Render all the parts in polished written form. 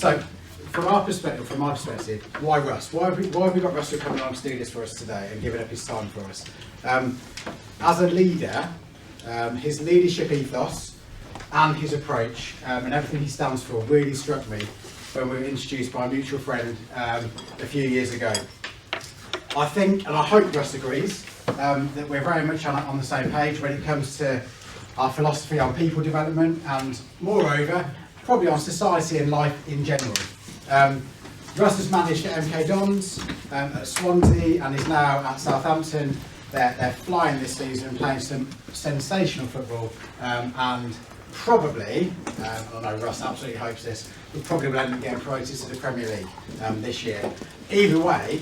So, from our perspective, from my perspective, why Russ? Why have we got Russ coming along to do this for us today and giving up his time for us? As a leader, his leadership ethos and his approach and everything he stands for really struck me when we were introduced by a mutual friend a few years ago. I think, and I hope Russ agrees, that we're very much on the same page when it comes to our philosophy on people development and, moreover, probably on society and life in general. Russ has managed at MK Dons, at Swansea, and is now at Southampton. They're flying this season and playing some sensational football, and probably, I know Russ absolutely hopes this, we probably will end up getting promoted to the Premier League this year. Either way,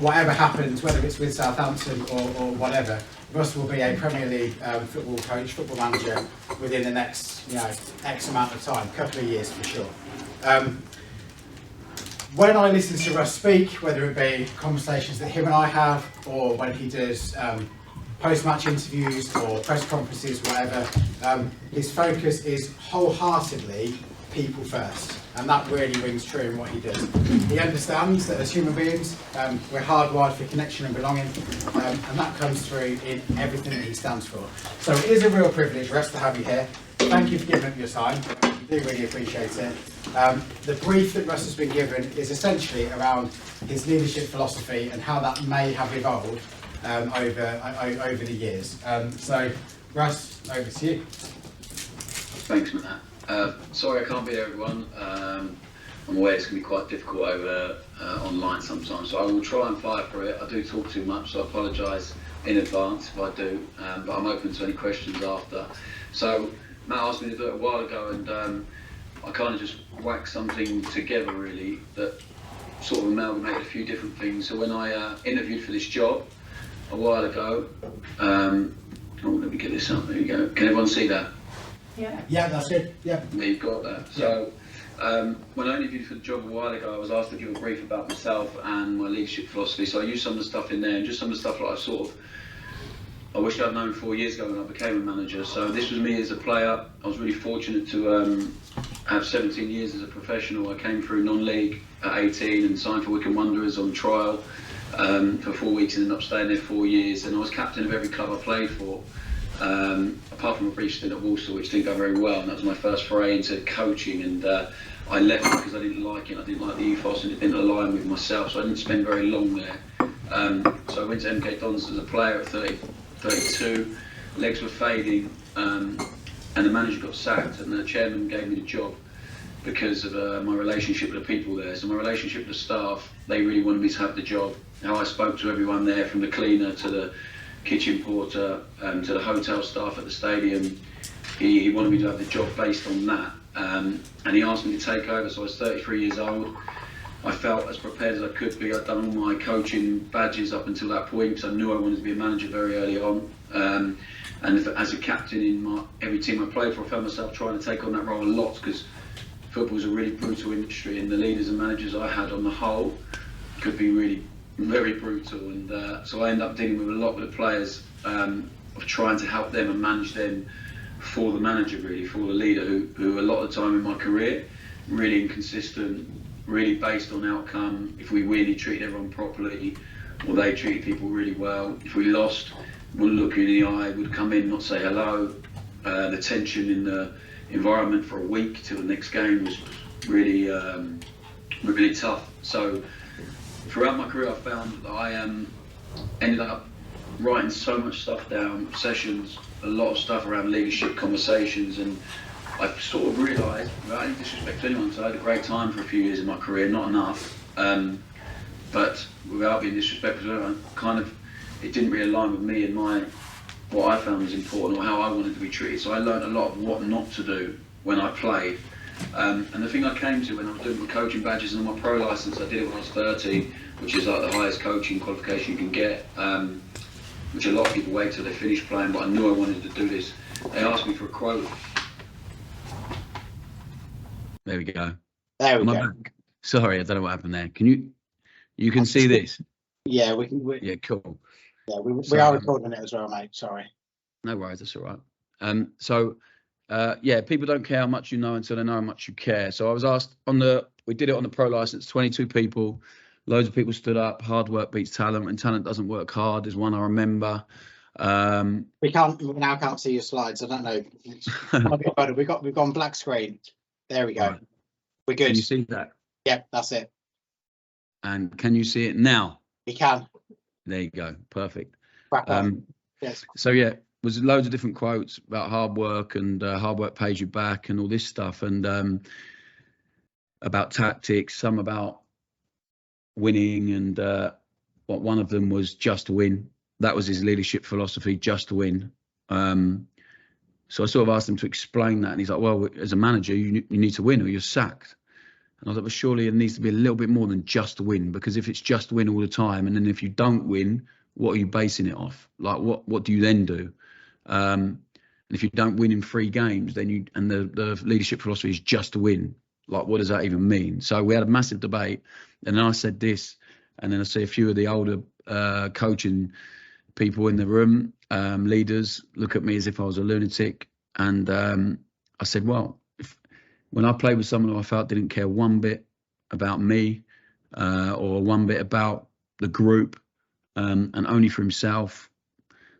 whatever happens, whether it's with Southampton or whatever, Russ will be a Premier League football coach, football manager within the next, X amount of time, couple of years for sure. When I listen to Russ speak, whether it be conversations that him and I have, or when he does post-match interviews or press conferences, whatever, his focus is wholeheartedly people first, and that really rings true in what he does. He understands that as human beings, we're hardwired for connection and belonging, and that comes through in everything that he stands for. So it is a real privilege, Russ, to have you here. Thank you for giving up your time. We do really appreciate it. The brief that Russ has been given is essentially around his leadership philosophy and how that may have evolved over the years. So, Russ, over to you. Thanks, Matt. Sorry I can't be there, everyone. I'm aware it's going to be quite difficult over online sometimes, so I will try and fight for it. I do talk too much, so I apologise in advance if I do, but I'm open to any questions after. So, Matt asked me to do it a while ago, and I kind of just whacked something together really that sort of amalgamated a few different things. So when I interviewed for this job a while ago, oh, let me get this up, there you go. Can everyone see that? Yeah, that's it. Yeah. You've got that. So when I interviewed for the job a while ago, I was asked to give a brief about myself and my leadership philosophy. So I used some of the stuff in there, and just some of the stuff that I wish I'd known 4 years ago when I became a manager. So this was me as a player. I was really fortunate to have 17 years as a professional. I came through non-league at 18 and signed for Wycombe Wanderers on trial for 4 weeks and ended up staying there 4 years. And I was captain of every club I played for, apart from a brief stint at Walsall, which didn't go very well. And that was my first foray into coaching. And I left because I didn't like it. I didn't like the ethos and it didn't align with myself. So I didn't spend very long there. So I went to MK Dons as a player at 32, legs were fading, and the manager got sacked, and the chairman gave me the job because of my relationship with the people there. So my relationship with the staff, they really wanted me to have the job. How I spoke to everyone there, from the cleaner to the kitchen porter to the hotel staff at the stadium, he wanted me to have the job based on that. And he asked me to take over, so I was 33 years old. I felt as prepared as I could be. I'd done all my coaching badges up until that point, because I knew I wanted to be a manager very early on. And as a captain in every team I played for, I found myself trying to take on that role a lot, because football is a really brutal industry, and the leaders and managers I had on the whole could be really very brutal. And so I ended up dealing with a lot with the players, of trying to help them and manage them for the manager, really, for the leader, who a lot of the time in my career, really inconsistent, really based on outcome. If we win, he treated everyone properly, or they treated people really well. If we lost, wouldn't look you in the eye, would come in, not say hello. The tension in the environment for a week till the next game was really, really tough. So throughout my career, I found that I ended up writing so much stuff down, sessions, a lot of stuff around leadership conversations, and I sort of realised, without any disrespect to anyone, so I had a great time for a few years in my career, not enough, but without being disrespectful, it didn't really align with me and what I found was important, or how I wanted to be treated. So I learned a lot of what not to do when I played. And the thing I came to when I was doing my coaching badges and my pro licence, I did it when I was 30, which is like the highest coaching qualification you can get, which a lot of people wait till they finish playing, but I knew I wanted to do this. They asked me for a quote. There we go. There we go. Back? Sorry, I don't know what happened there. Can you can see this? Yeah, we can. Yeah, cool. Yeah, we are recording it as well, mate. Sorry. No worries, that's all right. So yeah, people don't care how much you know until they know how much you care. So I was asked we did it on the pro license, 22 people, loads of people stood up. Hard work beats talent, and talent doesn't work hard is one I remember. We now can't see your slides. I don't know. We've gone black screen. There we go. Right. We're good. Can you see that? Yep, that's it. And can you see it now? We can. There you go. Perfect. Yes. So yeah, was loads of different quotes about hard work and hard work pays you back and all this stuff, and about tactics, some about winning, and one of them was just win. That was his leadership philosophy, just win. So I sort of asked him to explain that, and he's like, well, as a manager, you need to win or you're sacked. And I was like, well, surely it needs to be a little bit more than just win, because if it's just win all the time, and then if you don't win, what are you basing it off? Like, what do you then do? And if you don't win in 3 games, then the leadership philosophy is just to win. Like, what does that even mean? So we had a massive debate, and then I said this, and then I see a few of the older coaching people in the room, leaders, look at me as if I was a lunatic. And I said, well, when I played with someone who I felt didn't care one bit about me or one bit about the group, and only for himself,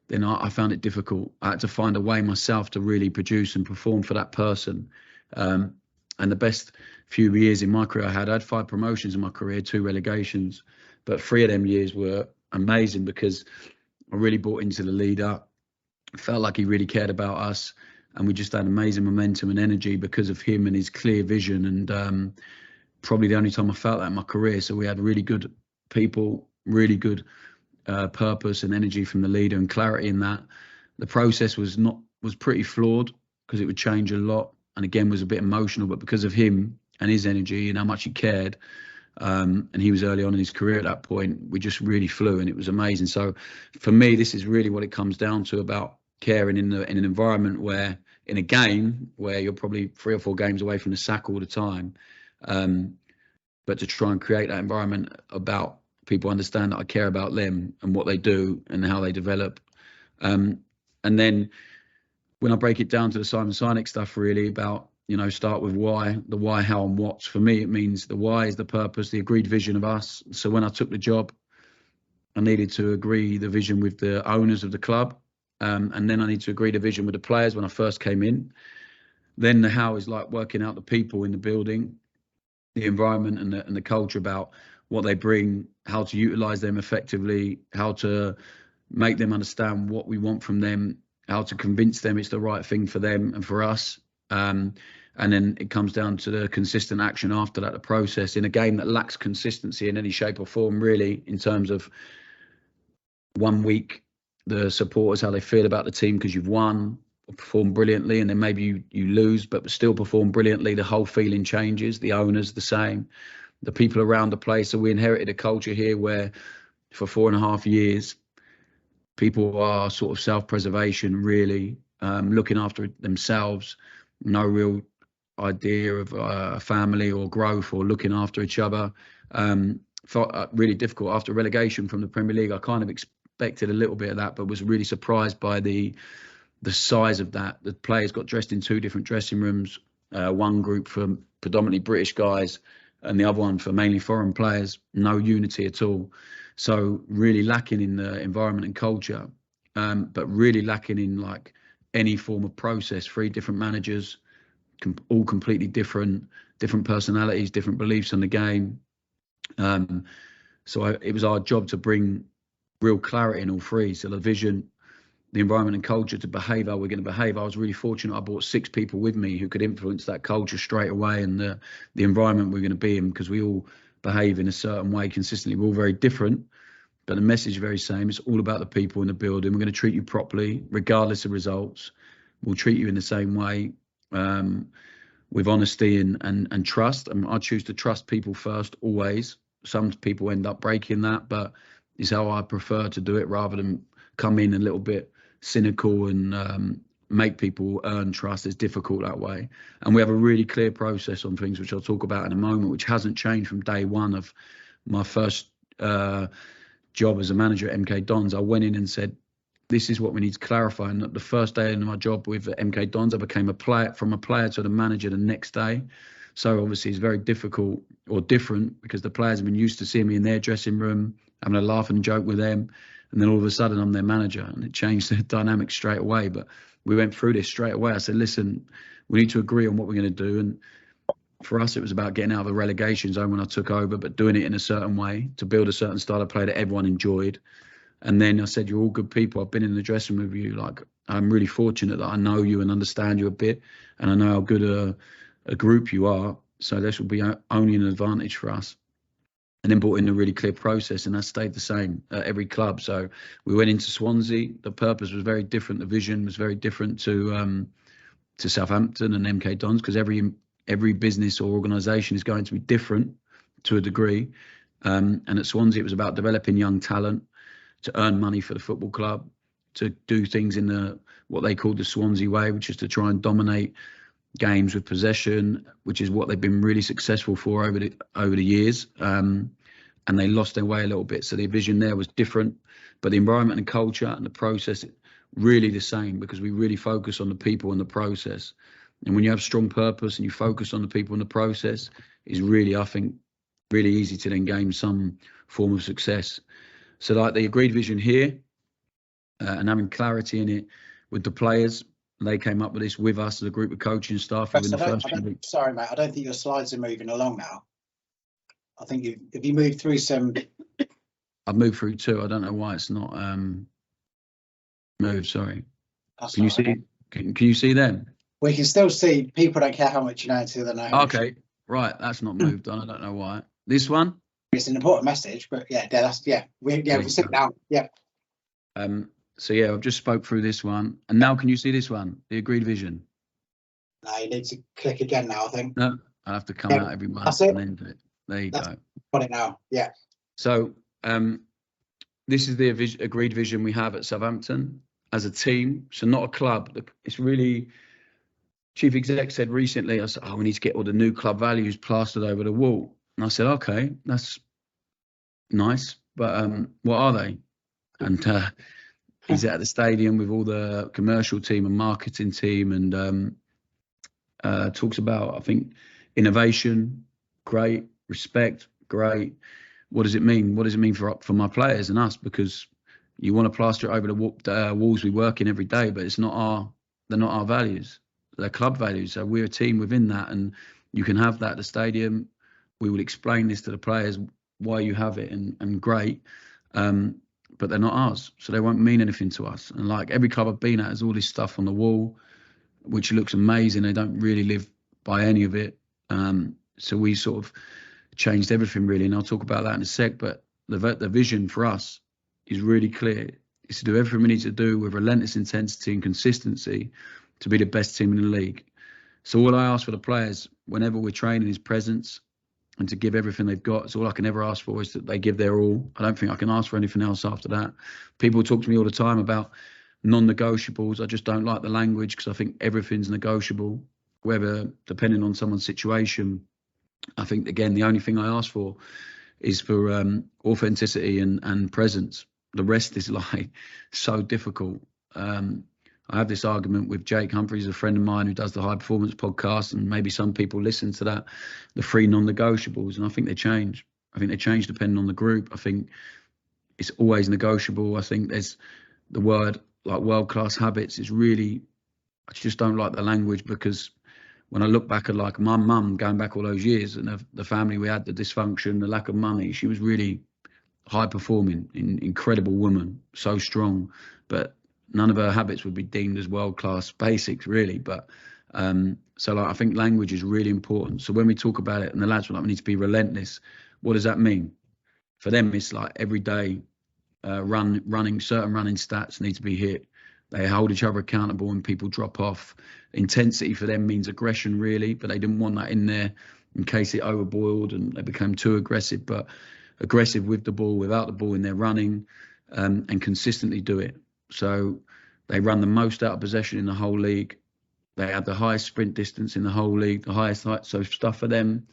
then I found it difficult. I had to find a way myself to really produce and perform for that person. And the best few years in my career I had 5 promotions in my career, 2 relegations, but 3 of them years were amazing because I really bought into the leader, felt like he really cared about us, and we just had amazing momentum and energy because of him and his clear vision. And probably the only time I felt that in my career. So we had really good people, really good purpose and energy from the leader, and clarity in that. The process was pretty flawed because it would change a lot, and again was a bit emotional, but because of him and his energy and how much he cared, and he was early on in his career at that point, we just really flew, and it was amazing. So for me, this is really what it comes down to, about caring in an environment where, in a game where you're probably 3 or 4 games away from the sack all the time, but to try and create that environment about people understand that I care about them and what they do and how they develop. And then when I break it down to the Simon Sinek stuff, really about, start with why, the why, how and what. For me, it means the why is the purpose, the agreed vision of us. So when I took the job, I needed to agree the vision with the owners of the club. And then I need to agree the vision with the players when I first came in. Then the how is like working out the people in the building, the environment and the culture, about what they bring, how to utilize them effectively, how to make them understand what we want from them, how to convince them it's the right thing for them and for us. And then it comes down to the consistent action after that, the process in a game that lacks consistency in any shape or form, really, in terms of 1 week, the supporters, how they feel about the team because you've won or performed brilliantly, and then maybe you lose but still perform brilliantly. The whole feeling changes. The owners the same, the people around the place. So we inherited a culture here where for 4.5 years people are sort of self-preservation, really, looking after themselves, no real idea of a family or growth or looking after each other. Felt really difficult after relegation from the Premier League. I kind of expected a little bit of that, but was really surprised by the size of that. The players got dressed in 2 different dressing rooms, one group for predominantly British guys and the other one for mainly foreign players. No unity at all. So really lacking in the environment and culture, but really lacking in like any form of process. 3 different managers, all completely different personalities, different beliefs on the game. So it was our job to bring real clarity in all 3. So the vision, the environment and culture, to behave how we're going to behave. I was really fortunate. I brought 6 people with me who could influence that culture straight away, and the environment we're going to be in, because we all behave in a certain way consistently. We're all very different, but the message is very same. It's all about the people in the building. We're going to treat you properly regardless of results. We'll treat you in the same way, with honesty and trust. And I choose to trust people first always. Some people end up breaking that, but it's how I prefer to do it, rather than come in a little bit cynical and make people earn trust. It's difficult that way. And we have a really clear process on things, which I'll talk about in a moment, which hasn't changed from day one of my first job as a manager at MK Dons. I went in and said, this is what we need to clarify. And the first day in my job with MK Dons, I became from a player to the manager the next day. So obviously it's very difficult or different because the players have been used to seeing me in their dressing room, having a laugh and joke with them. And then all of a sudden I'm their manager, and it changed the dynamic straight away. But we went through this straight away. I said, listen, we need to agree on what we're going to do. And for us, it was about getting out of the relegation zone when I took over, but doing it in a certain way to build a certain style of play that everyone enjoyed. And then I said, you're all good people. I've been in the dressing room with you. Like, I'm really fortunate that I know you and understand you a bit, and I know how good a group you are. So this will be only an advantage for us. And then brought in a really clear process, and that stayed the same at every club. So we went into Swansea. The purpose was very different. The vision was very different to Southampton and MK Dons, because every business or organisation is going to be different to a degree. And at Swansea, it was about developing young talent, to earn money for the football club, to do things in what they called the Swansea way, which is to try and dominate games with possession, which is what they've been really successful for over the years. And they lost their way a little bit. So the vision there was different, but the environment and culture and the process really the same, because we really focus on the people and the process. And when you have strong purpose and you focus on the people and the process, is really, I think, really easy to then gain some form of success. So like the agreed vision here and having clarity in it with the players, they came up with this with us as a group of coaching staff. Sorry, mate, I don't think your slides are moving along now. I think if you move through some... I've moved through two. I don't know why it's not moved, sorry. Can you see them? We can still see. People don't care how much you know until they know how much. Okay, right, that's not moved on. I don't know why. This one? It's an important message, but we see it now. Yeah. So yeah, I've just spoke through this one, and now can you see this one, the agreed vision? No, you need to click again now, I think. No, I have to come out every month. That's it. And then do it. There you go. Got it now. Yeah. So this is the agreed vision we have at Southampton as a team. So not a club. It's really, Chief Exec said recently, I said, we need to get all the new club values plastered over the wall. And I said, okay, that's nice, but what are they? And he's at the stadium with all the commercial team and marketing team, and talks about, I think, innovation, great, respect, great. What does it mean? What does it mean for my players and us? Because you want to plaster it over the walls we work in every day, but they're not our values. They're club values. So we're a team within that, and you can have that at the stadium. We will explain this to the players why you have it, and great, but they're not ours, so they won't mean anything to us. And like every club I've been at has all this stuff on the wall, which looks amazing. They don't really live by any of it. So we sort of changed everything really, and I'll talk about that in a sec. But the vision for us is really clear. It's to do everything we need to do with relentless intensity and consistency to be the best team in the league. So all I ask for the players whenever we're training is presence, and to give everything they've got. It's all I can ever ask for, is that they give their all. I don't think I can ask for anything else after that. People talk to me all the time about non-negotiables. I just don't like the language, because I think everything's negotiable, whether depending on someone's situation. I think, again, the only thing I ask for is for authenticity and presence. The rest is like so difficult. I have this argument with Jake Humphries, a friend of mine who does the High Performance podcast, and maybe some people listen to that, the 3 non-negotiables, and I think they change. I think they change depending on the group. I think it's always negotiable. I think there's the word like world-class habits is really, I just don't like the language, because when I look back at like my mum, going back all those years, and the family we had, the dysfunction, the lack of money, she was really high performing, incredible woman, so strong, but none of her habits would be deemed as world-class basics, really. But so like, I think language is really important. So when we talk about it, and the lads were like, we need to be relentless. What does that mean? For them, it's like every day running certain running stats need to be hit. They hold each other accountable when people drop off. Intensity for them means aggression, really, but they didn't want that in there in case it overboiled and they became too aggressive. But aggressive with the ball, without the ball in their running, and consistently do it. So they run the most out of possession in the whole league. They have the highest sprint distance in the whole league, the highest height. So stuff for them.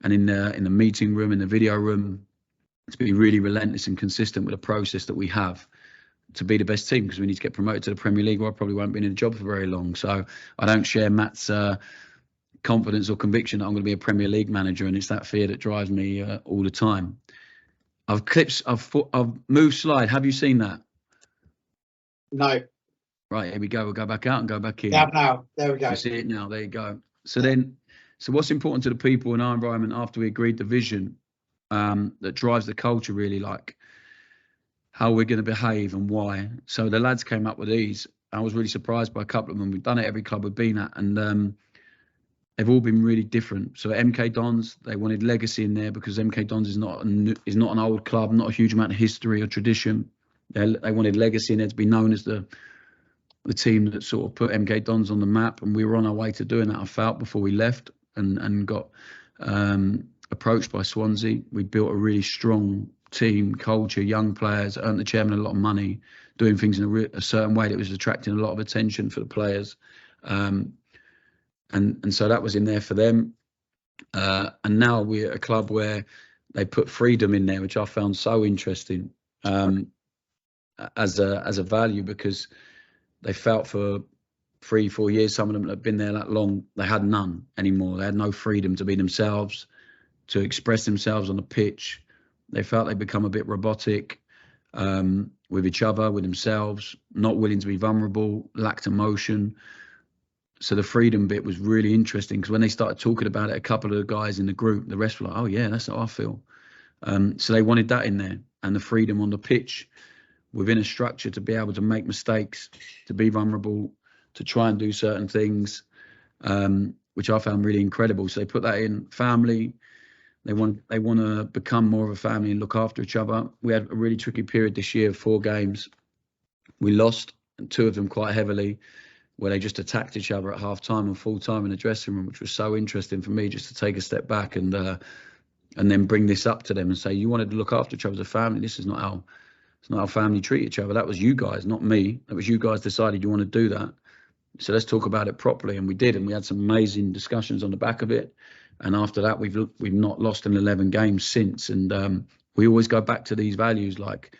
And in the meeting room, in the video room, to be really relentless and consistent with the process that we have. to be the best team, because we need to get promoted to the Premier League, or I probably won't be in a job for very long. So I don't share Matt's confidence or conviction that I'm going to be a Premier League manager, and it's that fear that drives me all the time. I've moved slide. Have you seen that? No. Right, here we go. We'll go back out and go back in. Yeah, now. There we go. You see it now. There you go. So what's important to the people in our environment after we agreed the vision that drives the culture, really, like how we're going to behave and why. So the lads came up with these. I was really surprised by a couple of them. We've done it every club we've been at, and they've all been really different. So at MK Dons, they wanted legacy in there, because MK Dons is not an old club, not a huge amount of history or tradition. They wanted legacy in there, to be known as the team that sort of put MK Dons on the map, and we were on our way to doing that, I felt, before we left and got approached by Swansea. We built a really strong team, culture, young players, earned the chairman a lot of money, doing things in a certain way that was attracting a lot of attention for the players. And so that was in there for them. And now we're a club where they put freedom in there, which I found so interesting as a value, because they felt for 3-4 years, some of them that had been there that long, they had none anymore. They had no freedom to be themselves, to express themselves on the pitch. They felt they'd become a bit robotic with each other, with themselves, not willing to be vulnerable, lacked emotion. So the freedom bit was really interesting, because when they started talking about it, a couple of the guys in the group, the rest were like, oh yeah, that's how I feel. So they wanted that in there, and the freedom on the pitch within a structure to be able to make mistakes, to be vulnerable, to try and do certain things, which I found really incredible. So they put that in. Family, they want to become more of a family and look after each other. We had a really tricky period this year of 4 games. We lost, and 2 of them quite heavily, where they just attacked each other at half time and full time in the dressing room, which was so interesting for me, just to take a step back and then bring this up to them and say, you wanted to look after each other as a family. This is not how family treat each other. That was you guys, not me. That was you guys decided you want to do that. So let's talk about it properly. And we did, and we had some amazing discussions on the back of it. And after that, we've not lost in 11 games since. And we always go back to these values, like,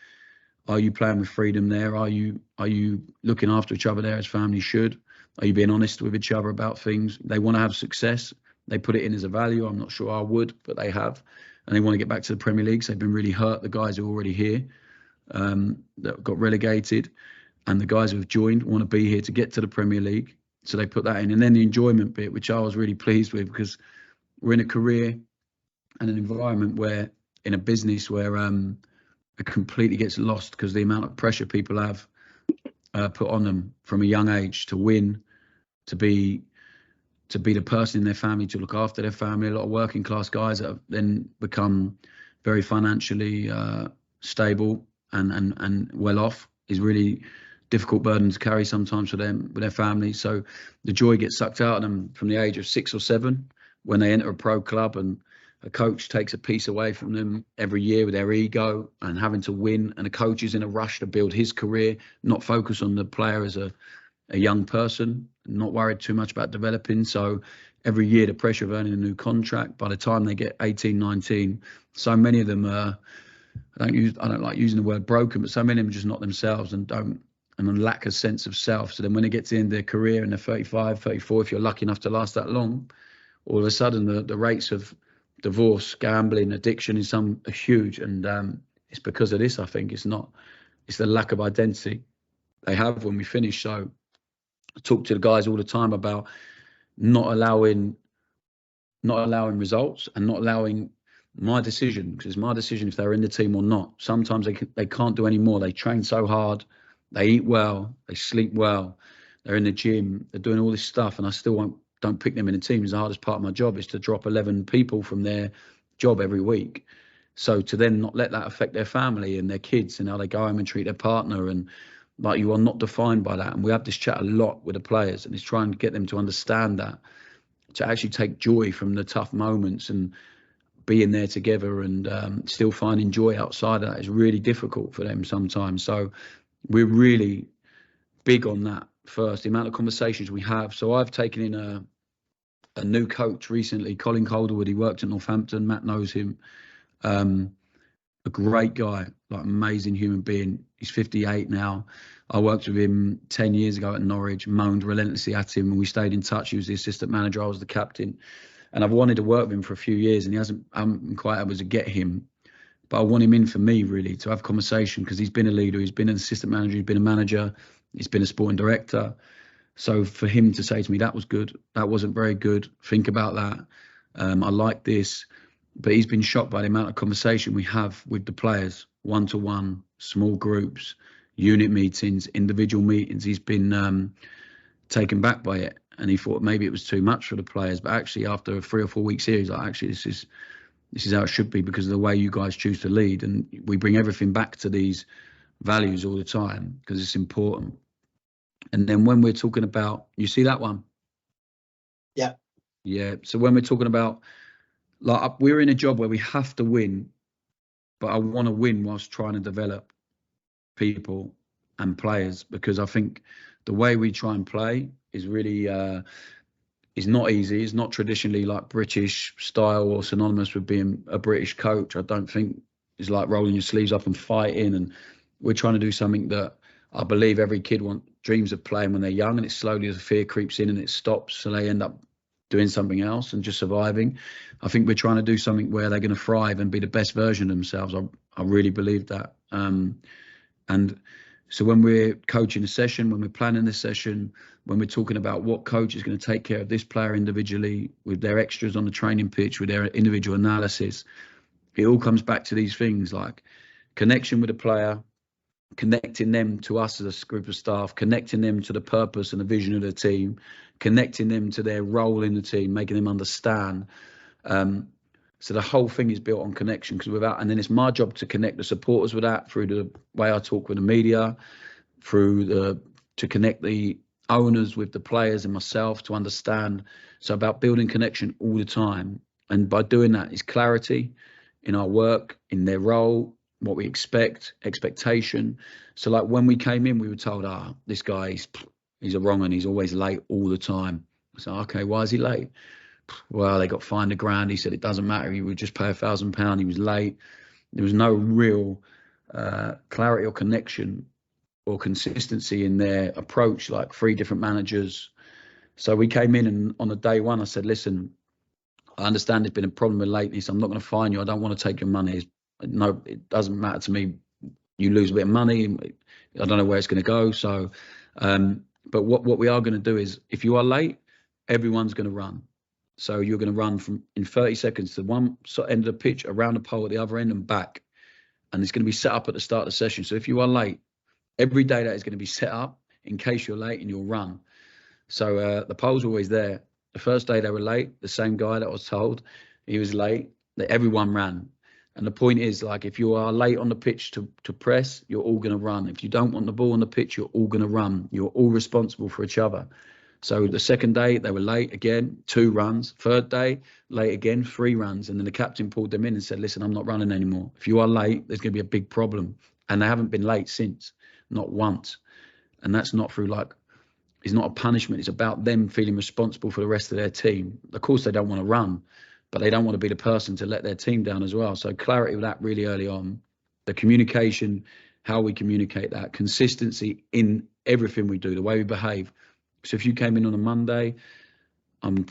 are you playing with freedom there? Are you looking after each other there as family should? Are you being honest with each other about things? They want to have success. They put it in as a value. I'm not sure I would, but they have. And they want to get back to the Premier League. So they've been really hurt, the guys who are already here, that got relegated. And the guys who have joined want to be here to get to the Premier League. So they put that in. And then the enjoyment bit, which I was really pleased with, because we're in a career and an environment where, in a business where it completely gets lost, because the amount of pressure people have put on them from a young age to win, to be the person in their family, to look after their family. A lot of working class guys that have then become very financially stable and well off is really difficult burden to carry sometimes for them, with their family. So the joy gets sucked out of them from the age of 6 or 7 when they enter a pro club, and a coach takes a piece away from them every year with their ego and having to win. And a coach is in a rush to build his career, not focus on the player as a young person, not worried too much about developing. So every year, the pressure of earning a new contract, by the time they get 18, 19, so many of them I don't like using the word broken, but so many of them are just not themselves and lack a sense of self. So then when they get to the end of their career and they're 35, 34, if you're lucky enough to last that long, all of a sudden the rates of divorce, gambling, addiction are huge. And it's because of this, I think. It's the lack of identity they have when we finish. So I talk to the guys all the time about not allowing results and not allowing my decision, because it's my decision if they're in the team or not. Sometimes they can't do any more. They train so hard, they eat well, they sleep well, they're in the gym, they're doing all this stuff, and I still don't pick them in the team. It's the hardest part of my job, is to drop 11 people from their job every week. So to then not let that affect their family and their kids and how they go home and treat their partner, and like, you are not defined by that. And we have this chat a lot with the players, and it's trying to get them to understand that, to actually take joy from the tough moments and being there together, and still finding joy outside of that is really difficult for them sometimes. So we're really big on that first, the amount of conversations we have. So I've taken in a new coach recently, Colin Calderwood. He worked at Northampton. Matt knows him. a great guy, like amazing human being. He's 58 now. I worked with him 10 years ago at Norwich, moaned relentlessly at him, and we stayed in touch. He was the assistant manager, I was the captain. And I've wanted to work with him for a few years, and I haven't been quite able to get him. But I want him in for me, really, to have conversation, because he's been a leader, he's been an assistant manager, he's been a manager, he's been a sporting director. So for him to say to me, that was good, that wasn't very good, think about that, I like this. But he's been shocked by the amount of conversation we have with the players, one-to-one, small groups, unit meetings, individual meetings. He's been taken back by it, and he thought maybe it was too much for the players. But actually, after 3 or 4 weeks here, he's like, actually, this is how it should be, because of the way you guys choose to lead. And we bring everything back to these values all the time, because it's important. And then when we're talking about, you see that one? Yeah. Yeah. So when we're talking about, like, we're in a job where we have to win, but I want to win whilst trying to develop people and players, because I think the way we try and play is really is not easy. It's not traditionally like British style or synonymous with being a British coach. I don't think it's like rolling your sleeves up and fighting. And we're trying to do something that I believe every kid dreams of playing when they're young, and it slowly, the fear creeps in and it stops, so they end up doing something else and just surviving. I think we're trying to do something where they're going to thrive and be the best version of themselves. I really believe that. And so when we're coaching a session, when we're planning this session, when we're talking about what coach is going to take care of this player individually, with their extras on the training pitch, with their individual analysis, it all comes back to these things like connection with the player, connecting them to us as a group of staff, connecting them to the purpose and the vision of the team, connecting them to their role in the team, making them understand. So the whole thing is built on connection, because and then it's my job to connect the supporters with that through the way I talk with the media, to connect the owners with the players and myself to understand. So about building connection all the time. And by doing that is clarity in our work, in their role, what we expectation. So like when we came in, we were told, this guy, he's a wrong and he's always late all the time. So, okay, why is he late? Well, they got fined £1,000. He said it doesn't matter. He would just pay £1,000. He was late. There was no real clarity or connection or consistency in their approach, like 3 different managers. So we came in, and on the day one, I said, listen, I understand there's been a problem with lateness. I'm not going to fine you. I don't want to take your money. No, it doesn't matter to me. You lose a bit of money. I don't know where it's going to go. So, but what we are going to do is, if you are late, everyone's going to run. So you're going to run in 30 seconds to one end of the pitch, around the pole at the other end, and back. And it's going to be set up at the start of the session. So if you are late, every day that is going to be set up in case you're late, and you'll run. So the pole's always there. The first day they were late, the same guy that was told he was late, that everyone ran. And the point is, like, if you are late on the pitch to press, you're all going to run. If you don't want the ball on the pitch, you're all going to run. You're all responsible for each other. So the second day, they were late again, 2 runs. Third day, late again, 3 runs. And then the captain pulled them in and said, listen, I'm not running anymore. If you are late, there's going to be a big problem. And they haven't been late since, not once. And that's not through, like, it's not a punishment. It's about them feeling responsible for the rest of their team. Of course, they don't want to run, but they don't want to be the person to let their team down as well. So clarity with that really early on, the communication, how we communicate that, consistency in everything we do, the way we behave. So if you came in on a Monday, I'm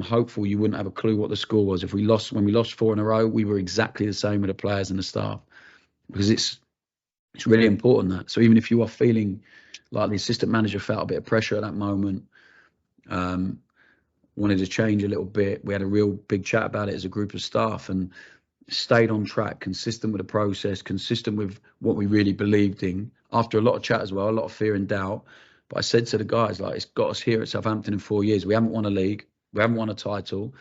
hopeful you wouldn't have a clue what the score was. When we lost 4 in a row, we were exactly the same with the players and the staff, because it's really important that. So even if you are feeling like the assistant manager felt a bit of pressure at that moment, wanted to change a little bit, we had a real big chat about it as a group of staff, and stayed on track, consistent with the process, consistent with what we really believed in, after a lot of chat as well, a lot of fear and doubt. But I said to the guys, like, it's got us here at Southampton in 4 years. We haven't won a league. We haven't won a title.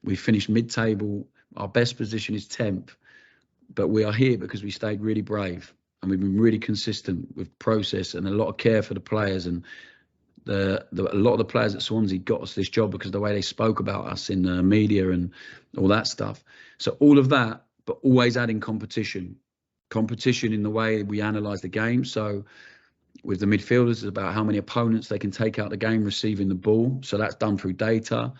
We finished mid-table. Our best position is 10th. But we are here because we stayed really brave, and we've been really consistent with process and a lot of care for the players. And a lot of the players at Swansea got us this job because of the way they spoke about us in the media and all that stuff. So all of that, but always adding competition in the way we analyse the game. So with the midfielders, it's about how many opponents they can take out the game receiving the ball. So that's done through data.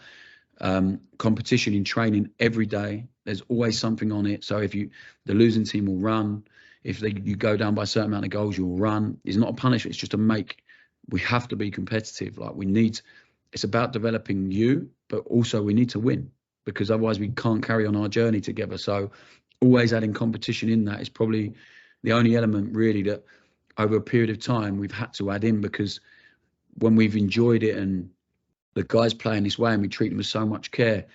Competition in training every day. There's always something on it. So if the losing team will run, if you go down by a certain amount of goals, you'll run. It's not a punishment. It's just we have to be competitive. Like it's about developing you, but also we need to win, because otherwise we can't carry on our journey together. So always adding competition in that is probably the only element really that over a period of time we've had to add in, because when we've enjoyed it and the guys playing this way and we treat them with so much care,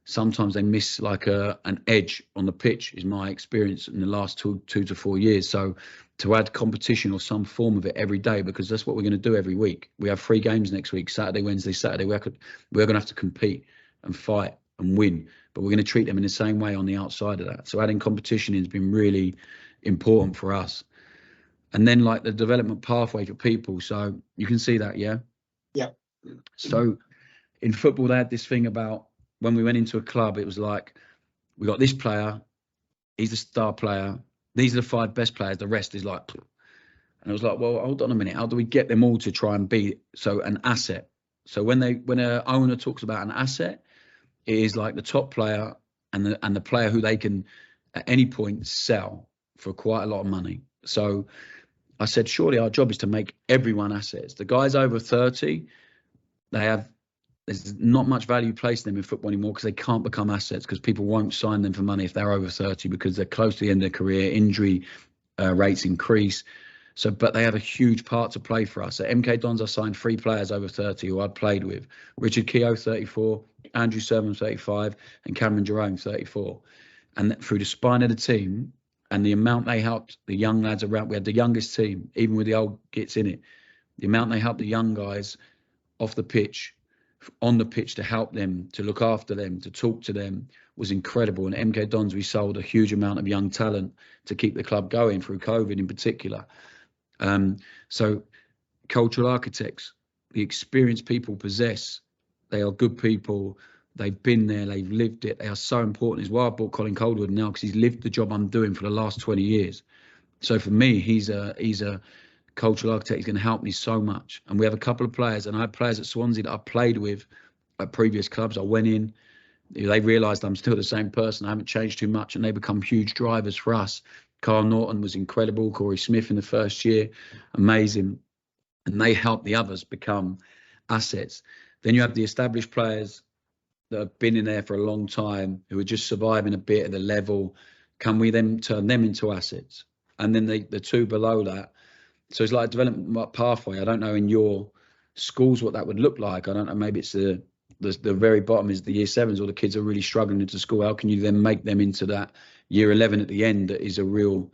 sometimes they miss like an edge on the pitch, is my experience in the last 2 to 4 years. So to add competition or some form of it every day, because that's what we're going to do every week. We have 3 games next week, Saturday, Wednesday, Saturday. We're going to have to compete and fight and win, but we're going to treat them in the same way on the outside of that. So adding competition has been really important for us. And then like the development pathway for people. So you can see that, yeah? Yeah. So in football, they had this thing about when we went into a club, it was like, we got this player, he's the star player, these are the 5 best players, the rest is like, and I was like, well, hold on a minute, how do we get them all to try and be an asset? So when an owner talks about an asset, it is like the top player and the player who they can at any point sell for quite a lot of money. So I said, surely our job is to make everyone assets. The guys over 30, there's not much value placed in them in football anymore, because they can't become assets, because people won't sign them for money if they're over 30, because they're close to the end of their career, injury rates increase. So, but they have a huge part to play for us. At MK Dons, I signed 3 players over 30 who I'd played with. Richard Keogh, 34, Andrew Sermon, 35, and Cameron Jerome, 34. And through the spine of the team and the amount they helped the young lads around, we had the youngest team, even with the old gits in it, the amount they helped the young guys off the pitch, on the pitch, to help them, to look after them, to talk to them, was incredible. And at MK Dons, we sold a huge amount of young talent to keep the club going through COVID in particular. So cultural architects, the experience people possess, they are good people. They've been there, they've lived it. They are so important. Is why I brought Colin Coldwood now, because he's lived the job I'm doing for the last 20 years. So for me, he's a cultural architect. He's going to help me so much. And we have a couple of players, and I had players at Swansea that I played with at previous clubs. I went in, they realised I'm still the same person. I haven't changed too much, and they become huge drivers for us. Carl Norton was incredible. Corey Smith in the first year, amazing. And they help the others become assets. Then you have the established players that have been in there for a long time, who are just surviving a bit at the level. Can we then turn them into assets? And then the 2 below that. So it's like a development pathway. I don't know in your schools what that would look like. I don't know, maybe it's the very bottom is the year 7s, or the kids are really struggling into school. How can you then make them into that year 11 at the end that is a real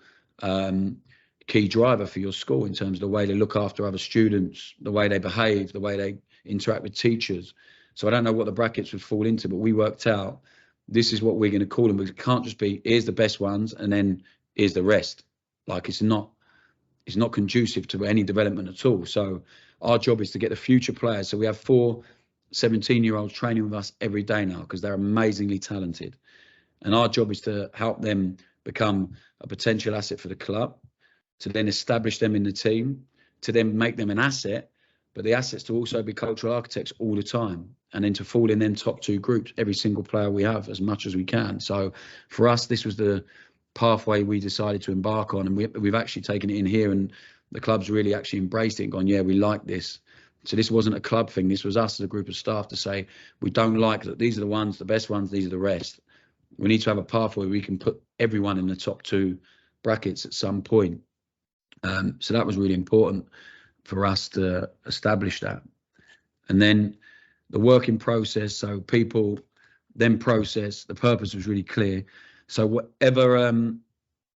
key driver for your school, in terms of the way they look after other students, the way they behave, the way they interact with teachers. So I don't know what the brackets would fall into, but we worked out this is what we're going to call them, because it can't just be here's the best ones and then here's the rest. Like it's not conducive to any development at all. So our job is to get the future players. So we have 4 17-year-olds training with us every day now, because they're amazingly talented. And our job is to help them become a potential asset for the club, to then establish them in the team, to then make them an asset, but the assets to also be cultural architects all the time, and then to fall in them top 2 groups, every single player we have, as much as we can. So for us, this was the pathway we decided to embark on, and we've actually taken it in here, and the club's really actually embraced it and gone, yeah, we like this. So this wasn't a club thing. This was us as a group of staff to say, we don't like that. These are the ones, the best ones. These are the rest. We need to have a pathway where we can put everyone in the top 2 brackets at some point. So that was really important for us to establish that. And then the working process. So people, then process. The purpose was really clear. So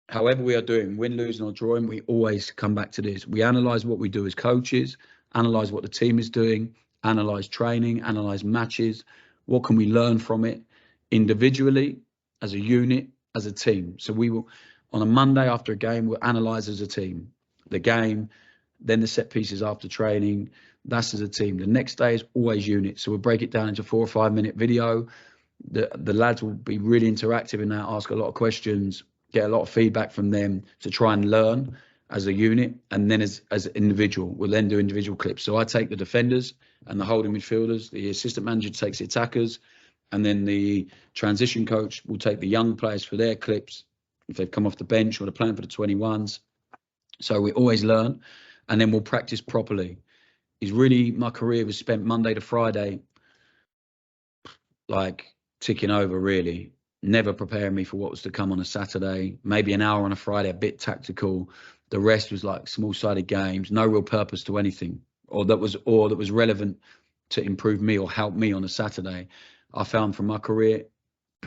however we are doing, win, losing or drawing, we always come back to this. We analyse what we do as coaches, analyse what the team is doing, analyse training, analyse matches. What can we learn from it individually, as a unit, as a team? So we will, on a Monday after a game, we'll analyse as a team. The game, then the set pieces after training, that's as a team. The next day is always units. So we'll break it down into 4 or 5 minute video. The lads will be really interactive in that, ask a lot of questions, get a lot of feedback from them to try and learn as a unit. And then as an individual, we'll then do individual clips. So I take the defenders and the holding midfielders, the assistant manager takes the attackers, and then the transition coach will take the young players for their clips if they've come off the bench or they're playing for the 21s. So we always learn, and then we'll practice properly. My career was spent Monday to Friday, like ticking over, really, never preparing me for what was to come on a Saturday, maybe an hour on a Friday, a bit tactical. The rest was like small-sided games, no real purpose to anything, or that was relevant to improve me or help me on a Saturday. I found from my career,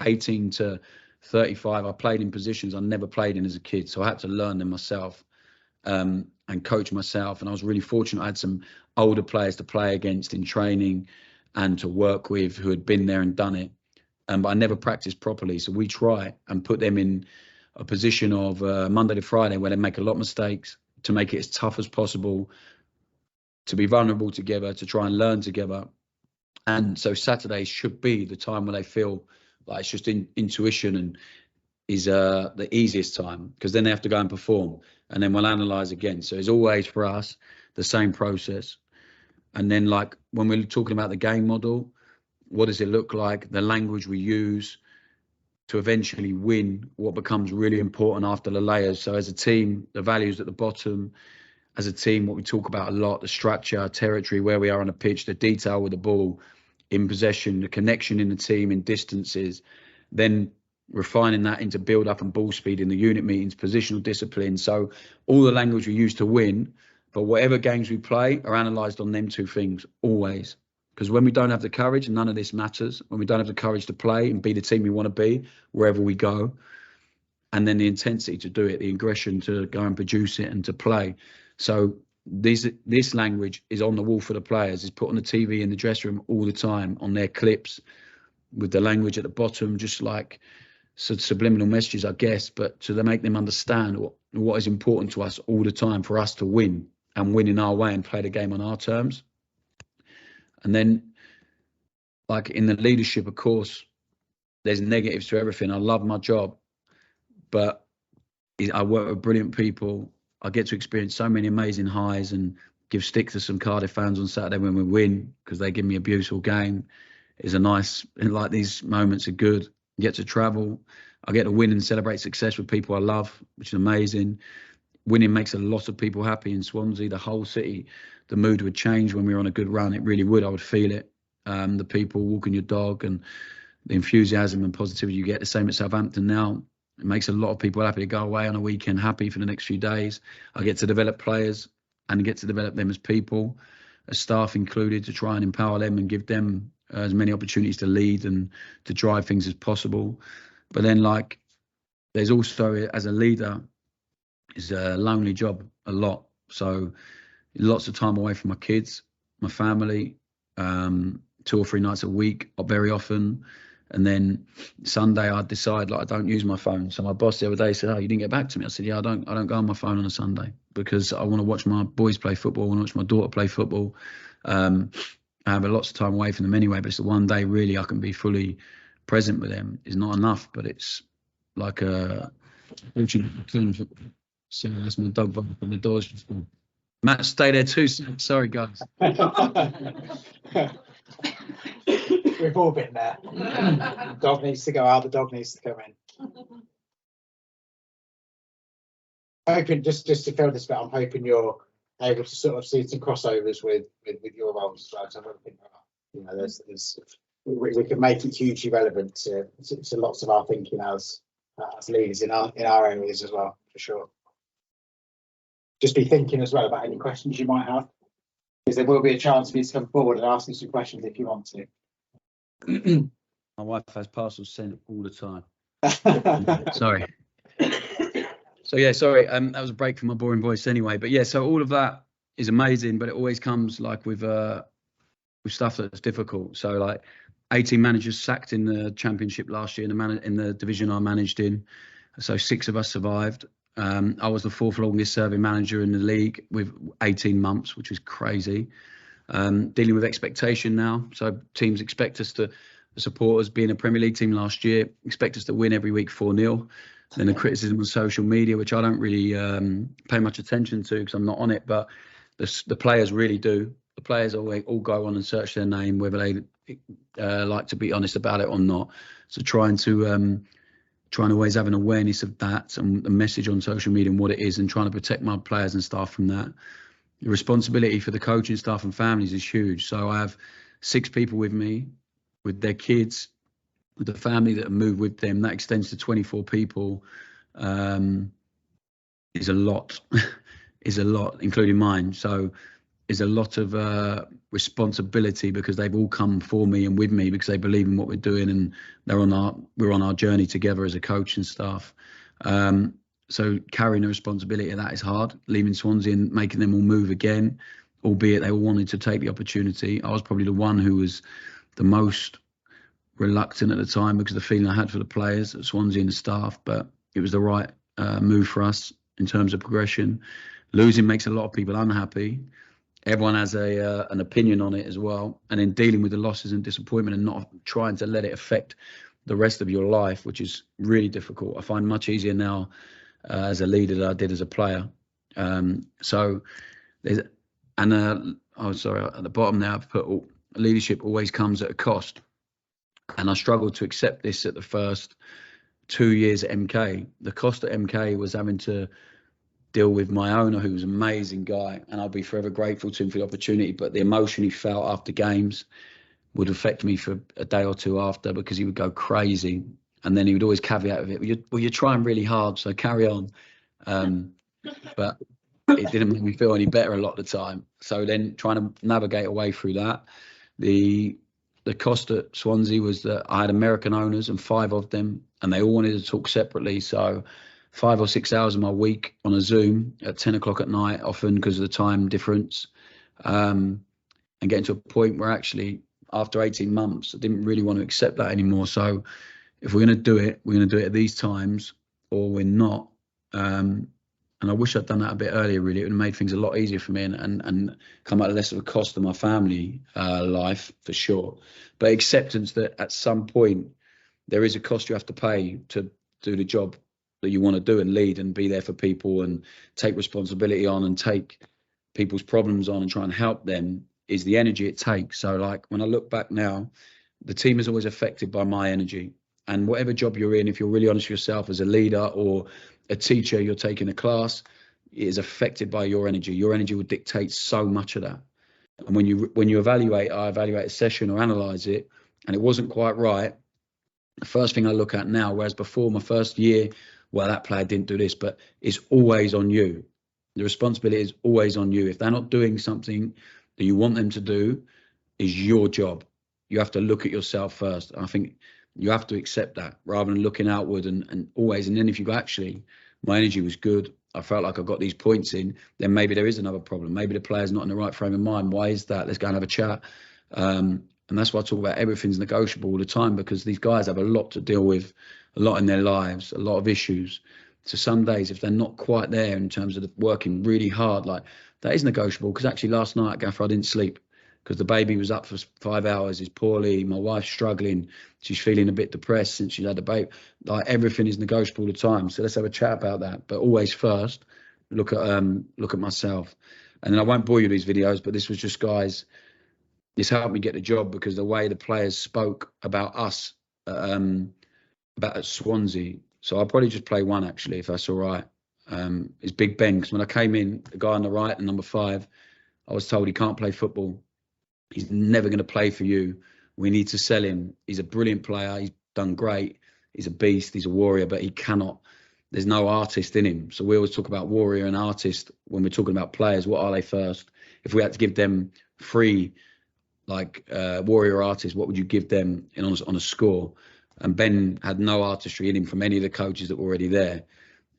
18 to 35, I played in positions I never played in as a kid, so I had to learn them myself, and coach myself. And I was really fortunate. I had some older players to play against in training and to work with who had been there and done it. But I never practiced properly. So we try and put them in a position of Monday to Friday where they make a lot of mistakes, to make it as tough as possible, to be vulnerable together, to try and learn together. And so Saturdays should be the time where they feel like it's just intuition, and is the easiest time, because then they have to go and perform, and then we'll analyze again. So it's always for us the same process. And then, like, when we're talking about the game model, what does it look like? The language we use to eventually win, what becomes really important after the layers. So as a team, the values at the bottom. As a team, what we talk about a lot, the structure, territory, where we are on the pitch, the detail with the ball, in possession, the connection in the team, in distances, then refining that into build up and ball speed in the unit meetings, positional discipline. So all the language we use to win, but whatever games we play are analysed on them two things always. Because when we don't have the courage, none of this matters. When we don't have the courage to play and be the team we want to be wherever we go, and then the intensity to do it, the aggression to go and produce it and to play. So this language is on the wall for the players. It's put on the TV in the dressing room all the time, on their clips, with the language at the bottom, just like subliminal messages, I guess, but to make them understand what is important to us all the time, for us to win and win in our way and play the game on our terms. And then, like in the leadership, of course, there's negatives to everything. I love my job, but I work with brilliant people. I get to experience so many amazing highs and give stick to some Cardiff fans on Saturday when we win, because they give me a beautiful game. It's a nice, like, these moments are good. I get to travel. I get to win and celebrate success with people I love, which is amazing. Winning makes a lot of people happy in Swansea. The whole city, the mood would change when we were on a good run. It really would. I would feel it. The people walking your dog and the enthusiasm and positivity you get. The same at Southampton now. It makes a lot of people happy to go away on a weekend happy for the next few days. I get to develop players and get to develop them as people, as staff included, to try and empower them and give them as many opportunities to lead and to drive things as possible. But then, like, there's also, as a leader, it's a lonely job a lot. So lots of time away from my kids, my family, 2 or 3 nights a week, very often. And then Sunday, I'd decide, like, I don't use my phone. So my boss the other day said, "Oh, you didn't get back to me." I said, "Yeah, I don't go on my phone on a Sunday, because I want to watch my boys play football. I want to watch my daughter play football. I have lots of time away from them anyway, but it's the one day really I can be fully present with them. It's not enough, but it's like a... So that's my dog barking on the doors. Matt, stay there too. Sorry, guys. We've all been there. The dog needs to go out, the dog needs to come in. Hoping, just to fill this bit, I'm hoping you're able to sort of see some crossovers with your roles as well. So I don't think, you know, we can make it hugely relevant to lots of our thinking as leaders in our areas as well, for sure. Just be thinking as well about any questions you might have, because there will be a chance for you to come forward and ask me some questions if you want to. My wife has parcels sent all the time. Sorry. So yeah, sorry. That was a break from my boring voice anyway. But yeah, so all of that is amazing, but it always comes like with stuff that's difficult. So like 18 managers sacked in the championship last year in the division I managed in. So 6 of us survived. I was the 4th longest serving manager in the league with 18 months, which was crazy. Dealing with expectation now. So teams expect us to, the supporters, being a Premier League team last year, expect us to win every week 4-0. Then the criticism on social media, which I don't really pay much attention to because I'm not on it, but the players really do. The players all go on and search their name, whether they like to be honest about it or not. So trying to always have an awareness of that and the message on social media and what it is, and trying to protect my players and staff from that. The responsibility for the coaching staff and families is huge. So I have 6 people with me, with their kids, with the family that have moved with them. That extends to 24 people. Is a lot, including mine. So is a lot of responsibility, because they've all come for me and with me because they believe in what we're doing, and we're on our journey together as a coach and staff. So carrying the responsibility of that is hard. Leaving Swansea and making them all move again, albeit they all wanted to take the opportunity. I was probably the one who was the most reluctant at the time, because of the feeling I had for the players at Swansea and the staff, but it was the right move for us in terms of progression. Losing makes a lot of people unhappy. Everyone has an opinion on it as well. And then dealing with the losses and disappointment and not trying to let it affect the rest of your life, which is really difficult. I find much easier now as a leader than I did as a player. So there's, and at the bottom there, I've put leadership always comes at a cost. And I struggled to accept this at the first 2 years at MK. The cost at MK was having to deal with my owner, who was an amazing guy, and I'll be forever grateful to him for the opportunity. But the emotion he felt after games would affect me for a day or two after, because he would go crazy. And then he would always caveat with it, well, you're trying really hard, so carry on. But it didn't make me feel any better a lot of the time. So then trying to navigate away through that. The cost at Swansea was that I had American owners, and 5 of them, and they all wanted to talk separately. So 5 or 6 hours of my week on a Zoom at 10 o'clock at night, often because of the time difference, and getting to a point where actually after 18 months, I didn't really want to accept that anymore. So if we're going to do it, we're going to do it at these times, or we're not. And I wish I'd done that a bit earlier, really. It would have made things a lot easier for me and come at less of a cost to my family life, for sure. But acceptance that at some point there is a cost you have to pay to do the job that you want to do and lead and be there for people and take responsibility on and take people's problems on and try and help them, is the energy it takes. So like when I look back now, the team is always affected by my energy. And whatever job you're in, if you're really honest with yourself as a leader or a teacher, you're taking a class, it is affected by your energy. Your energy will dictate so much of that. And when you evaluate, I evaluate a session or analyze it, and it wasn't quite right, the first thing I look at now, whereas before my first year, well, that player didn't do this, but it's always on you. The responsibility is always on you. If they're not doing something that you want them to do, is your job. You have to look at yourself first. And I think you have to accept that rather than looking outward and always. And then if you go, actually, my energy was good, I felt like I got these points in, then maybe there is another problem. Maybe the player's not in the right frame of mind. Why is that? Let's go and have a chat. And that's why I talk about everything's negotiable all the time, because these guys have a lot to deal with, a lot in their lives, a lot of issues. So some days, if they're not quite there in terms of working really hard, like that is negotiable. Because actually last night, Gaffer, I didn't sleep because the baby was up for 5 hours, is poorly, my wife's struggling, she's feeling a bit depressed since she's had a baby. Like everything is negotiable all the time. So let's have a chat about that. But always first, look at myself. And then I won't bore you with these videos, but this was just, guys, this helped me get the job because the way the players spoke about us, about Swansea. So I'll probably just play one, actually, if that's all right. It's Big Ben, because when I came in, the guy on the right, the number 5, I was told he can't play football. He's never going to play for you. We need to sell him. He's a brilliant player. He's done great. He's a beast. He's a warrior, but he cannot. There's no artist in him. So we always talk about warrior and artist when we're talking about players. What are they first? If we had to give them free, like warrior artist, what would you give them on a score? And Ben had no artistry in him from any of the coaches that were already there.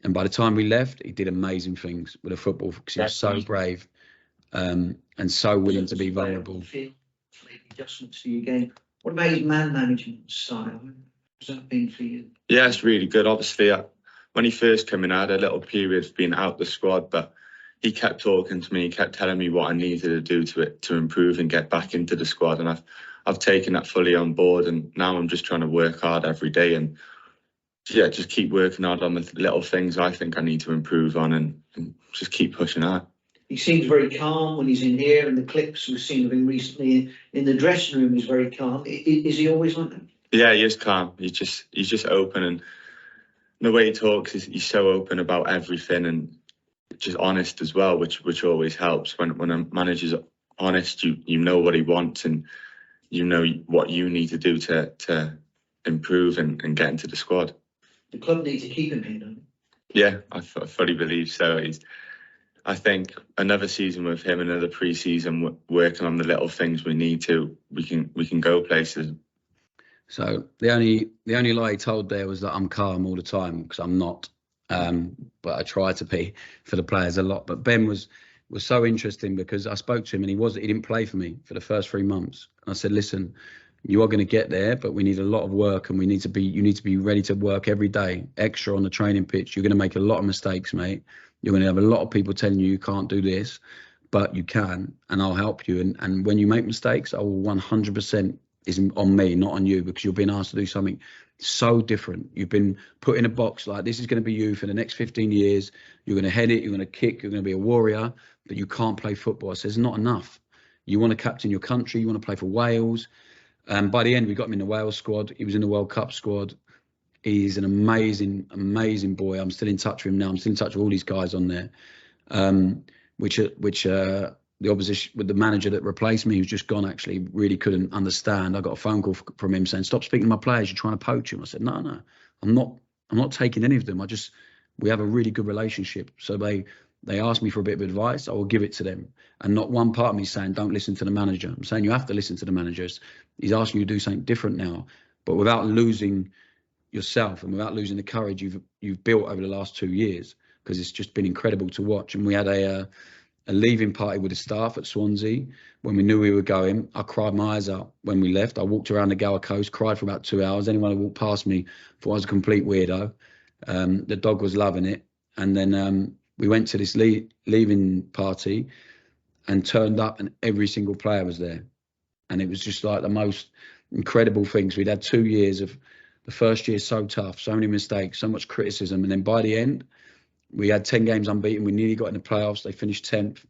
And by the time we left, he did amazing things with the football because he was so brave and so willing to be vulnerable. Adjustments to your game. What about his man management style? How's that been for you? Yeah, it's really good. Obviously, when he first came in, I had a little period of being out the squad, but he kept talking to me. He kept telling me what I needed to do to improve and get back into the squad. And I've taken that fully on board. And now I'm just trying to work hard every day and just keep working hard on the little things I think I need to improve on and just keep pushing hard. He seems very calm when he's in here, and the clips we've seen of him recently in the dressing room is very calm. Is he always like that? Yeah, he is calm. He's just open, and the way he talks he's so open about everything, and just honest as well, which always helps. When a manager's honest, you know what he wants, and you know what you need to do to improve and get into the squad. The club need to keep him here, don't they? Yeah, I fully believe so. I think another season with him, another pre-season working on the little things we need to, we can go places. So the only lie he told there was that I'm calm all the time, because I'm not. But I try to be for the players a lot. But Ben was so interesting, because I spoke to him and he didn't play for me for the first 3 months. And I said, listen, you are going to get there, but we need a lot of work, and you need to be ready to work every day, extra on the training pitch. You're going to make a lot of mistakes, mate. You're going to have a lot of people telling you can't do this, but you can, and I'll help you. And when you make mistakes, I will 100% is on me, not on you, because you're being asked to do something so different. You've been put in a box like this is going to be you for the next 15 years. You're going to head it, you're going to kick, you're going to be a warrior, but you can't play football. I said, it's not enough. You want to captain your country, you want to play for Wales. By the end, we got him in the Wales squad. He was in the World Cup squad. He's an amazing, amazing boy. I'm still in touch with him now. I'm still in touch with all these guys on there, which the opposition, with the manager that replaced me, who's just gone, actually really couldn't understand. I got a phone call from him saying, stop speaking to my players, you're trying to poach them. I said, no, I'm not taking any of them. We have a really good relationship. So they asked me for a bit of advice, I will give it to them. And not one part of me saying, don't listen to the manager. I'm saying you have to listen to the managers. He's asking you to do something different now, but without losing yourself and without losing the courage you've built over the last 2 years, because it's just been incredible to watch. And we had a leaving party with the staff at Swansea when we knew we were going. I cried my eyes out when we left. I walked around the Gower Coast, cried for about 2 hours. Anyone who walked past me thought I was a complete weirdo. The dog was loving it. And then we went to this leaving party and turned up, and every single player was there. And it was just like the most incredible things. We'd had 2 years of the first year so tough, so many mistakes, so much criticism. And then by the end, we had 10 games unbeaten. We nearly got in the playoffs. They finished 10th.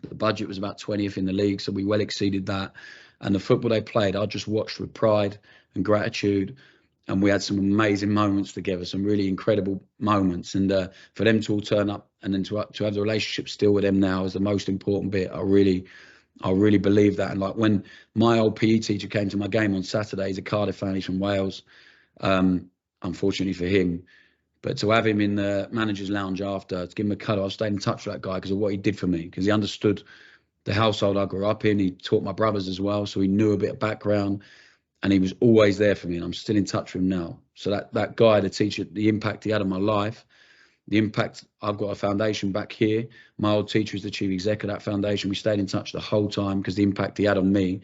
The budget was about 20th in the league, so we well exceeded that. And the football they played, I just watched with pride and gratitude. And we had some amazing moments together, some really incredible moments. And for them to all turn up and then to have the relationship still with them now is the most important bit. I really believe that. And like when my old PE teacher came to my game on Saturday, he's a Cardiff fan, he's from Wales, unfortunately for him. But to have him in the manager's lounge after, to give him a cuddle, I stayed in touch with that guy because of what he did for me, because he understood the household I grew up in. He taught my brothers as well, so he knew a bit of background, and he was always there for me, and I'm still in touch with him now. So that guy, the teacher, the impact he had on my life, the impact, I've got a foundation back here. My old teacher is the chief exec of that foundation. We stayed in touch the whole time because the impact he had on me.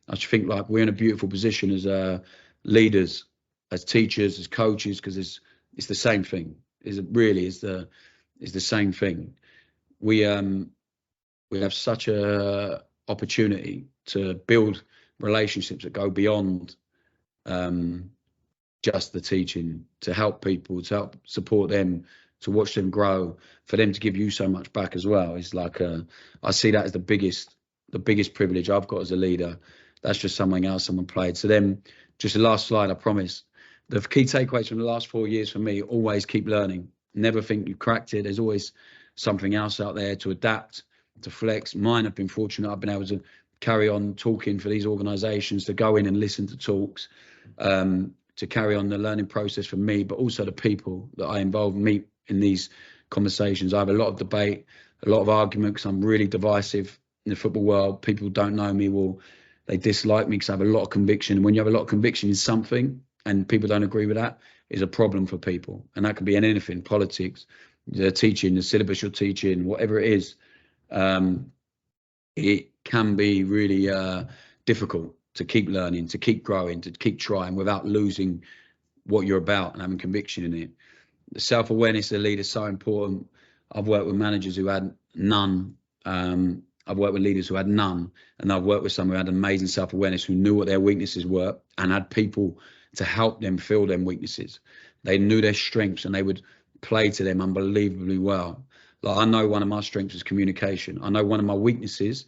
I just think like we're in a beautiful position as leaders, as teachers, as coaches, because it's the same thing. It really is the same thing. We have such a opportunity to build relationships that go beyond just the teaching, to help people, to help support them, to watch them grow, for them to give you so much back as well. It's like I see that as the biggest privilege I've got as a leader. That's just something else someone played. So then, just the last slide, I promise. The key takeaways from the last 4 years for me: always keep learning. Never think you've cracked it. There's always something else out there to adapt, to flex. Mine have been fortunate. I've been able to carry on talking for these organisations, to go in and listen to talks, to carry on the learning process for me, but also the people that I meet in these conversations. I have a lot of debate, a lot of argument, because I'm really divisive in the football world. People don't know me, they dislike me because I have a lot of conviction. And when you have a lot of conviction in something and people don't agree with that, is a problem for people. And that could be in anything: politics, the teaching, the syllabus you're teaching, whatever it is. It can be really difficult to keep learning, to keep growing, to keep trying without losing what you're about and having conviction in it. The self-awareness of the leader is so important. I've worked with managers who had none. I've worked with leaders who had none, and I've worked with some who had amazing self-awareness, who knew what their weaknesses were and had people to help them fill them weaknesses. They knew their strengths and they would play to them unbelievably well. Like, I know one of my strengths is communication. I know one of my weaknesses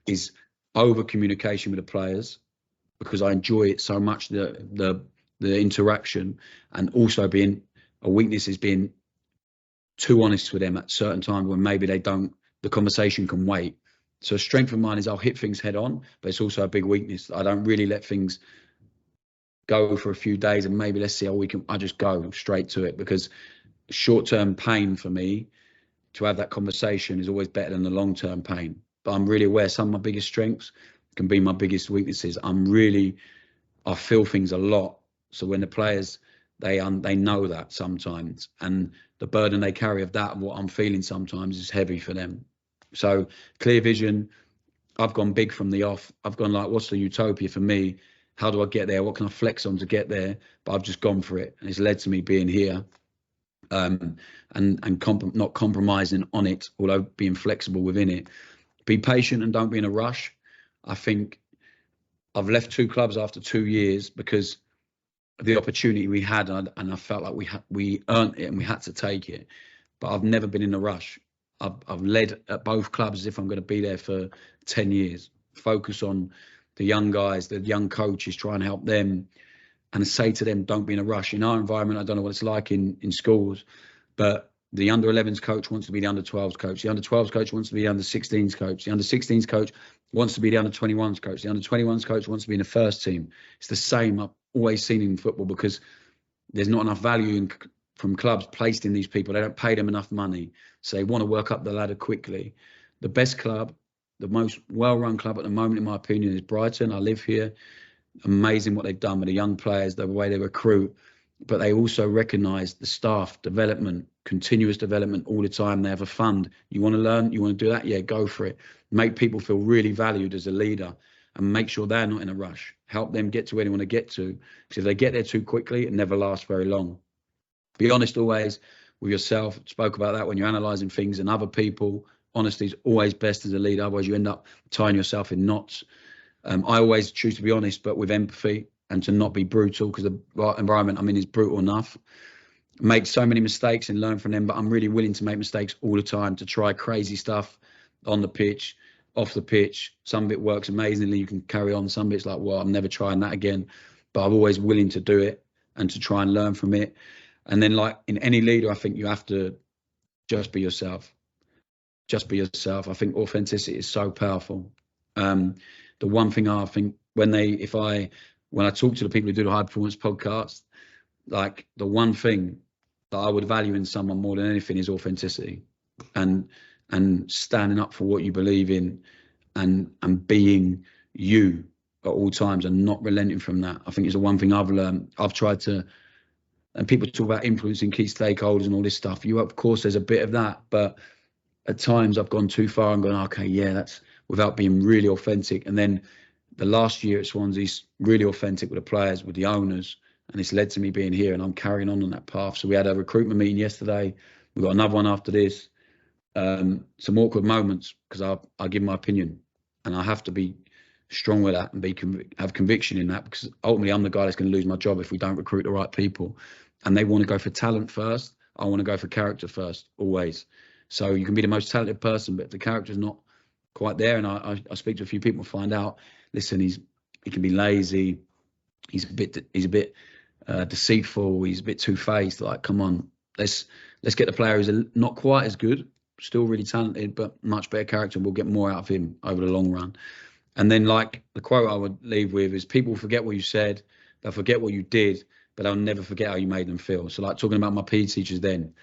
is over communication with the players, because I enjoy it so much, the interaction, and also being a weakness is being too honest with them at certain times when maybe the conversation can wait. So a strength of mine is I'll hit things head on, but it's also a big weakness. I don't really let things go for a few days and maybe let's see how we can. I just go straight to it, because short-term pain for me to have that conversation is always better than the long-term pain. But I'm really aware some of my biggest strengths can be my biggest weaknesses. I feel things a lot. So when the players, they know that sometimes, and the burden they carry of that, of what I'm feeling sometimes, is heavy for them. So clear vision, I've gone big from the off. I've gone like, what's the utopia for me? How do I get there? What can I flex on to get there? But I've just gone for it, and it's led to me being here, and not compromising on it, although being flexible within it. Be patient and don't be in a rush. I think I've left 2 clubs after 2 years because of the opportunity we had, and I felt like we earned it and we had to take it. But I've never been in a rush. I've led at both clubs as if I'm going to be there for 10 years. Focus on the young guys, the young coaches, try and help them, and say to them, don't be in a rush. In our environment, I don't know what it's like in schools, but the under 11s coach wants to be the under 12s coach. The under 12s coach wants to be the under 16s coach. The under 16s coach wants to be the under 21s coach. The under 21s coach wants to be in the first team. It's the same I've always seen in football, because there's not enough value from clubs placed in these people. They don't pay them enough money, so they want to work up the ladder quickly. The best club, the most well-run club at the moment, in my opinion, is Brighton. I live here. Amazing what they've done with the young players, the way they recruit, but they also recognise the staff development, continuous development all the time. They have a fund. You want to learn, you want to do that? Yeah, go for it. Make people feel really valued as a leader, and make sure they're not in a rush. Help them get to where they want to get to, because if they get there too quickly, it never lasts very long. Be honest always with yourself. Spoke about that when you're analysing things and other people. Honesty is always best as a leader, otherwise you end up tying yourself in knots. I always choose to be honest, but with empathy, and to not be brutal, because the environment I'm in is brutal enough. Make so many mistakes and learn from them, but I'm really willing to make mistakes all the time, to try crazy stuff on the pitch, off the pitch. Some of it works amazingly, you can carry on. Some of it's like, well, I'm never trying that again, but I'm always willing to do it and to try and learn from it. And then, like in any leader, I think you have to just be yourself. Just be yourself. I think authenticity is so powerful. The one thing I think when I talk to the people who do the High Performance podcast, like the one thing that I would value in someone more than anything is authenticity, and standing up for what you believe in, and being you at all times, and not relenting from that. I think it's the one thing I've learned. I've tried to, and people talk about influencing key stakeholders and all this stuff. Of course, there's a bit of that, but at times I've gone too far and gone, okay, yeah, that's, without being really authentic. And then the last year at Swansea's really authentic with the players, with the owners, and it's led to me being here, and I'm carrying on that path. So we had a recruitment meeting yesterday. We've got another one after this. Some awkward moments, because I give my opinion, and I have to be strong with that and have conviction in that, because ultimately I'm the guy that's going to lose my job if we don't recruit the right people. And they want to go for talent first. I want to go for character first, always. So you can be the most talented person, but if the character's not quite there, and I speak to a few people and find out, listen, he can be lazy, he's a bit deceitful, he's a bit two-faced. Like, come on, let's get the player who's not quite as good, still really talented, but much better character. We'll get more out of him over the long run. And then, like, the quote I would leave with is, people forget what you said, they'll forget what you did, but they'll never forget how you made them feel. So, like, talking about my PE teachers then,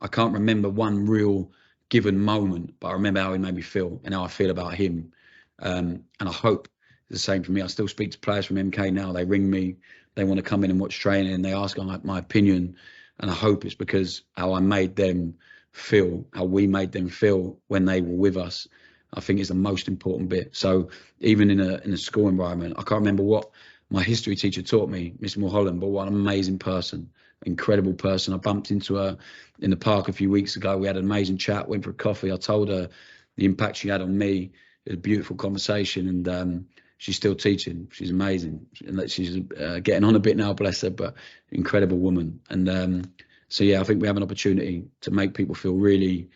I can't remember one real given moment, but I remember how he made me feel and how I feel about him. And I hope it's the same for me. I still speak to players from MK now. They ring me, they want to come in and watch training, and they ask my opinion. And I hope it's because how I made them feel, how we made them feel when they were with us, I think is the most important bit. So even in a school environment, I can't remember what my history teacher taught me, Miss Mulholland, but what an amazing person, incredible person. I bumped into her in the park a few weeks ago. We had an amazing chat, went for a coffee. I told her the impact she had on me. It was a beautiful conversation, and she's still teaching. She's amazing. And she's getting on a bit now, bless her, but incredible woman. And so, yeah, I think we have an opportunity to make people feel really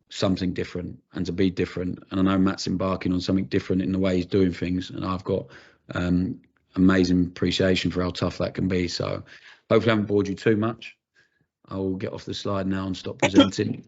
something different and to be different. And I know Matt's embarking on something different in the way he's doing things, and I've got amazing appreciation for how tough that can be. So hopefully I haven't bored you too much. I will get off the slide now and stop presenting.